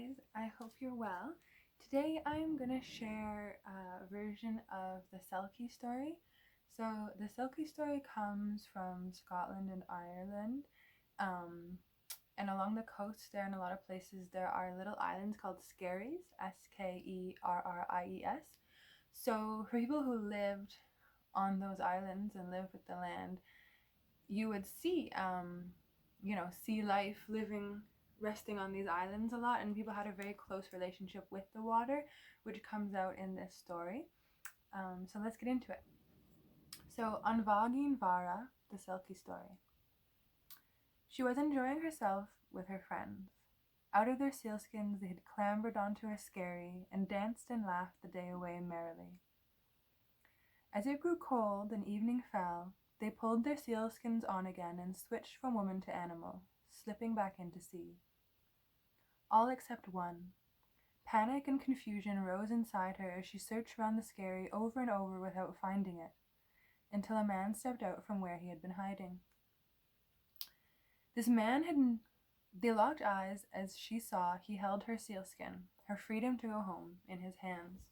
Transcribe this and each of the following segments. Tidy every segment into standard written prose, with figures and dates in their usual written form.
guys, I hope you're well. Today I'm going to share a version of the Selkie Story. So the Selkie Story comes from Scotland and Ireland. And along the coast there in a lot of places there are little islands called skerries, Skerries. So for people who lived on those islands and lived with the land, you would see sea life living resting on these islands a lot, and people had a very close relationship with the water, which comes out in this story. So let's get into it. So on Vagin Vara, the Selkie Story. She was enjoying herself with her friends. Out of their sealskins they had clambered onto a skerry and danced and laughed the day away merrily. As it grew cold and evening fell, they pulled their sealskins on again and switched from woman to animal, slipping back into sea. All except one. Panic and confusion rose inside her as she searched round the skerry over and over without finding it, until a man stepped out from where he had been hiding. They locked eyes as she saw he held her sealskin, her freedom to go home, in his hands.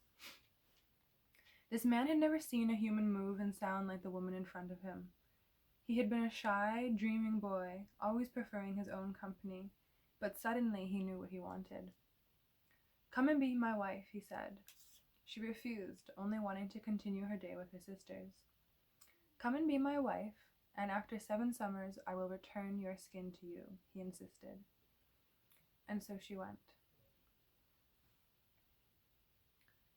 This man had never seen a human move and sound like the woman in front of him. He had been a shy, dreaming boy, always preferring his own company, but suddenly he knew what he wanted. "Come and be my wife," he said. She refused, only wanting to continue her day with her sisters. "Come and be my wife, and after 7 summers I will return your skin to you," he insisted. And so she went.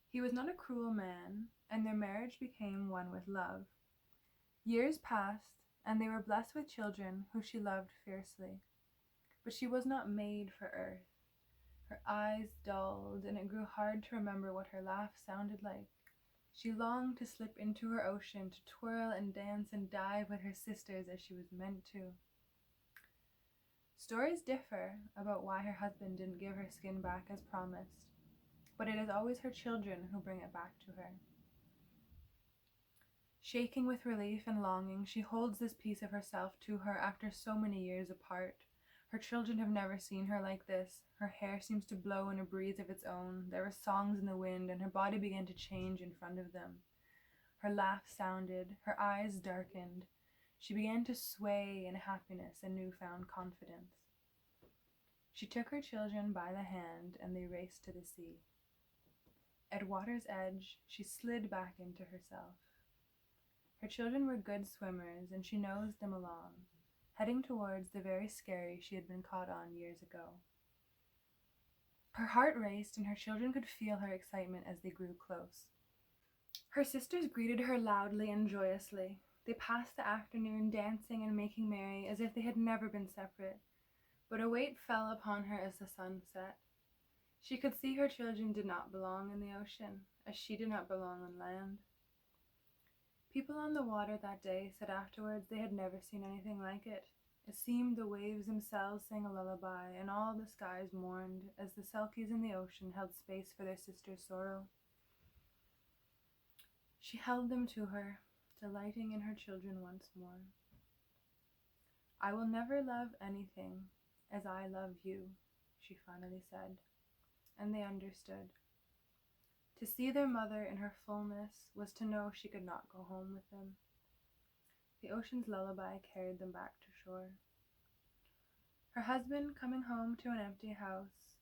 He was not a cruel man, and their marriage became one with love. Years passed, and they were blessed with children who she loved fiercely. But she was not made for earth. Her eyes dulled, and it grew hard to remember what her laugh sounded like. She longed to slip into her ocean, to twirl and dance and dive with her sisters as she was meant to. Stories differ about why her husband didn't give her skin back as promised, but it is always her children who bring it back to her. Shaking with relief and longing, she holds this piece of herself to her after so many years apart. Her children have never seen her like this. Her hair seems to blow in a breeze of its own. There were songs in the wind, and her body began to change in front of them. Her laugh sounded, her eyes darkened. She began to sway in happiness and newfound confidence. She took her children by the hand, and they raced to the sea. At water's edge, she slid back into herself. Her children were good swimmers, and she nosed them along, heading towards the very skerry she had been caught on years ago. Her heart raced, and her children could feel her excitement as they grew close. Her sisters greeted her loudly and joyously. They passed the afternoon dancing and making merry as if they had never been separate. But a weight fell upon her as the sun set. She could see her children did not belong in the ocean, as she did not belong on land. People on the water that day said afterwards they had never seen anything like it. It seemed the waves themselves sang a lullaby, and all the skies mourned as the Selkies in the ocean held space for their sister's sorrow. She held them to her, delighting in her children once more. "I will never love anything as I love you," she finally said, and they understood. To see their mother in her fullness was to know she could not go home with them. The ocean's lullaby carried them back to shore. Her husband, coming home to an empty house,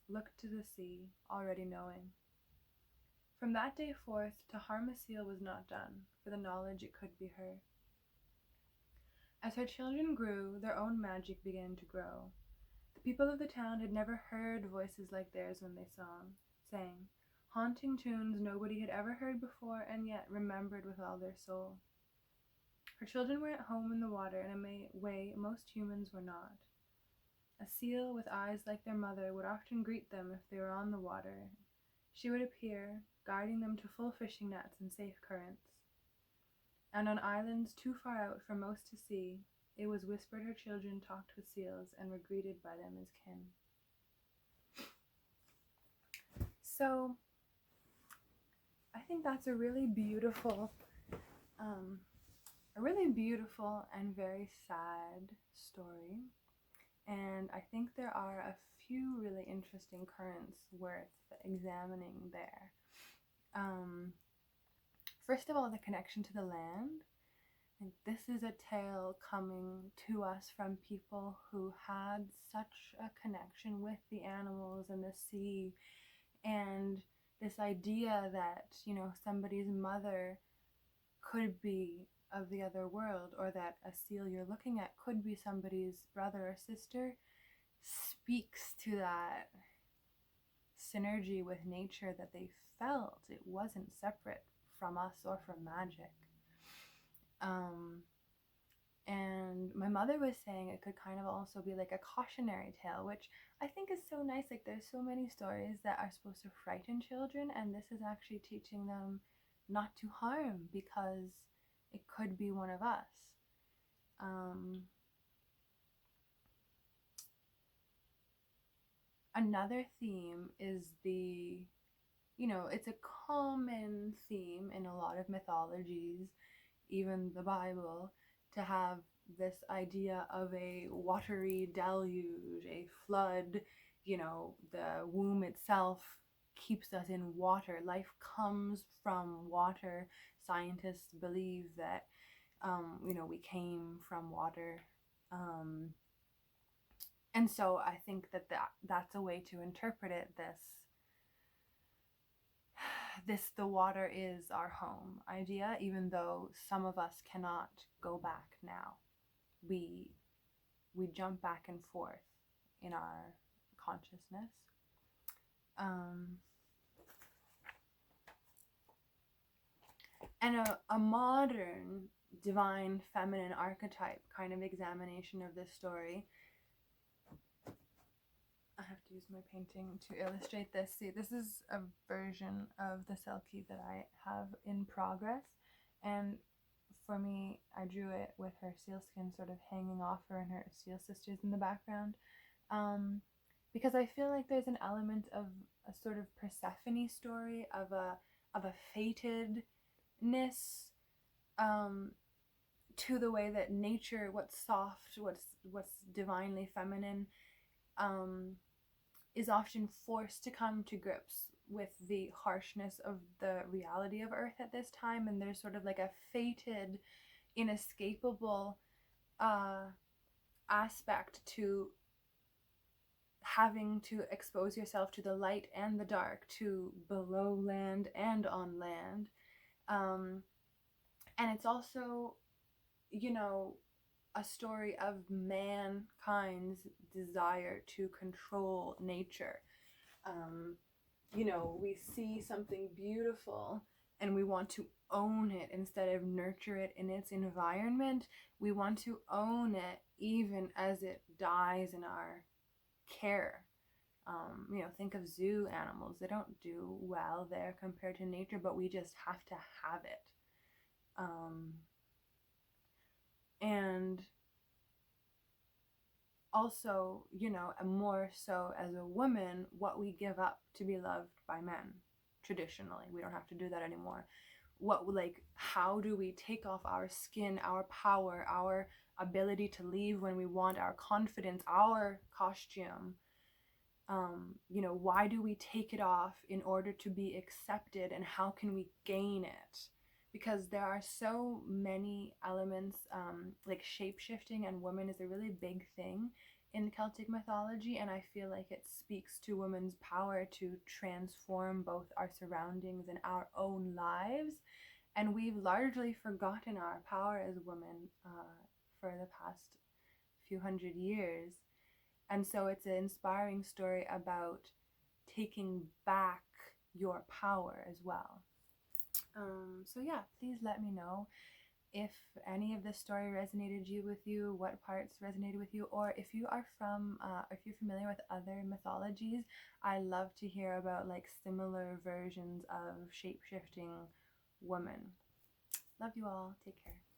looked to the sea, already knowing. From that day forth, to harm a seal was not done, for the knowledge it could be her. As her children grew, their own magic began to grow. The people of the town had never heard voices like theirs when they sang haunting tunes nobody had ever heard before and yet remembered with all their soul. Her children were at home in the water in a way most humans were not. A seal with eyes like their mother would often greet them if they were on the water. She would appear, guiding them to full fishing nets and safe currents. And on islands too far out for most to see, it was whispered her children talked with seals and were greeted by them as kin. So, I think that's a really beautiful and very sad story. And I think there are a few really interesting currents worth examining there. First of all, the connection to the land. And this is a tale coming to us from people who had such a connection with the animals and the sea, and this idea that, you know, somebody's mother could be of the other world, or that a seal you're looking at could be somebody's brother or sister, speaks to that synergy with nature that they felt. It wasn't separate from us or from magic. And my mother was saying it could kind of also be like a cautionary tale, which I think is so nice. Like, there's so many stories that are supposed to frighten children, and this is actually teaching them not to harm, because it could be one of us. Another theme is it's a common theme in a lot of mythologies, even the Bible, to have this idea of a watery deluge, a flood. The womb itself keeps us in water. Life comes from water. Scientists believe that, we came from water. And so I think that's a way to interpret it, this the water is our home idea, even though some of us cannot go back now. We jump back and forth in our consciousness. And a modern divine feminine archetype kind of examination of this story. I have to use my painting to illustrate this. See, this is a version of the Selkie that I have in progress, and for me, I drew it with her sealskin sort of hanging off her and her seal sisters in the background, because I feel like there's an element of a sort of Persephone story, of a fatedness, to the way that nature, what's soft, what's divinely feminine, is often forced to come to grips with the harshness of the reality of Earth at this time, and there's sort of like a fated, inescapable aspect to having to expose yourself to the light and the dark, to below land and on land. And it's also, a story of mankind's desire to control nature. We see something beautiful and we want to own it instead of nurture it in its environment. We want to own it even as it dies in our care. Think of zoo animals. They don't do well there compared to nature, but we just have to have it. And also, and more so as a woman, what we give up to be loved by men. Traditionally, we don't have to do that anymore. How do we take off our skin, our power, our ability to leave when we want, our confidence, our costume? Why do we take it off in order to be accepted, and how can we gain it? Because there are so many elements, like shape-shifting and woman is a really big thing in Celtic mythology, and I feel like it speaks to women's power to transform both our surroundings and our own lives. And we've largely forgotten our power as women for the past few hundred years. And so it's an inspiring story about taking back your power as well. So yeah, please let me know if any of this story resonated with you, what parts resonated with you, or if you are if you're familiar with other mythologies. I love to hear about similar versions of shape-shifting women. Love you all. Take care.